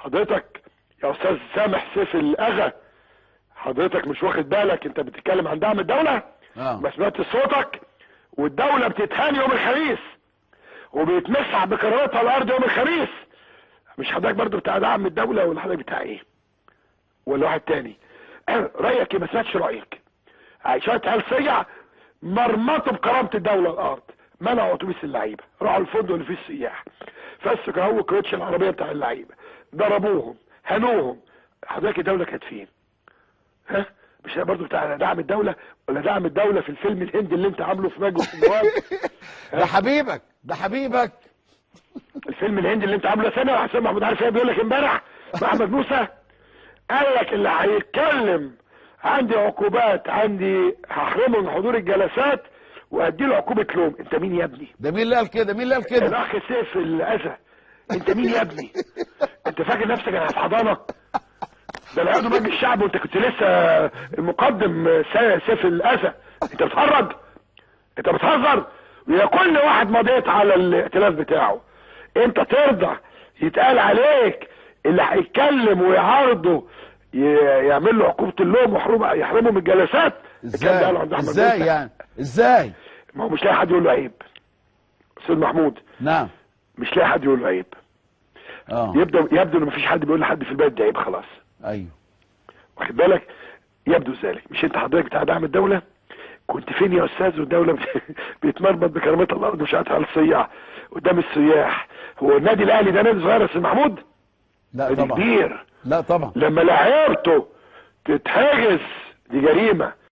حضرتك يا استاذ سامح سيف الاغا، حضرتك مش واخد بالك انت بتتكلم عن دعم الدولة؟ ما سمعت صوتك؟ والدولة بتتهان يوم الخميس وبيتمسح بكرامتها الارض يوم الخميس. مش حضرتك برضو بتاع دعم الدولة ولا حضرتك بتاع ايه؟ ولا واحد تاني؟ رأيك ايه؟ ما سمعتش رأيك. شوية عيال سيع مرمطوا بكرامة الدولة الارض، منعوا اتوبيس اللعيبة، راحوا الفندق اللي فيه السياح، فسكوا هو كوتش العربية بتاع اللعيبة، ضربوهم، هنوهم. حضرتك الدولة كانت فين؟ ها؟ مش برضو بتاع دعم الدولة ولا دعم الدولة في الفيلم الهندي اللي انت عامله في مجلس النواب؟ ده حبيبك، ده حبيبك. الفيلم الهندي اللي انت عامله سنة وحسام محمود عارف ايه بيقول لك امبارح مع احمد موسى؟ قال لك اللي هيتكلم عندي عقوبات، عندي هحرمه من حضور الجلسات وادي له عقوبة لوم. انت مين يا ابني؟ ده مين اللي قال كده؟ مين اللي قال كده؟ الاخ سيف الاذى. انت مين يا ابني؟ انت فاكر نفسك انا في حضانة؟ ده العضو مجلس الشعب وانت كنت لسه المقدم سيف الاذى. انت بتهرج؟ انت بتهزر؟ ويا كل واحد مضيت على الائتلاف بتاعه انت ترضى يتقال عليك اللي هيتكلم ويعارضه يعمل له عقوبة اللوم ويحرمه من الجلسات؟ ازاي يعني؟ ازاي؟ ما هو مش لاقي حد يقول له عيب. استاذ محمود، نعم، مش لاقي حد يقول له عيب. يبدو ان مفيش حد بيقول لحد في البلد ده عيب خلاص. ايوه، واخد بالك؟ يبدو ذلك. مش انت حضرتك بتاع دعم الدولة؟ كنت فين يا استاذ والدولة بيتمرمط بكرامتها الارض مش عارف على السياح قدام السياح؟ هو النادي الاهلي ده نادي صغير يا استاذ محمود؟ لا طبعا، كبير. لا طبعا. لما لعيبته تتحجز دي جريمة.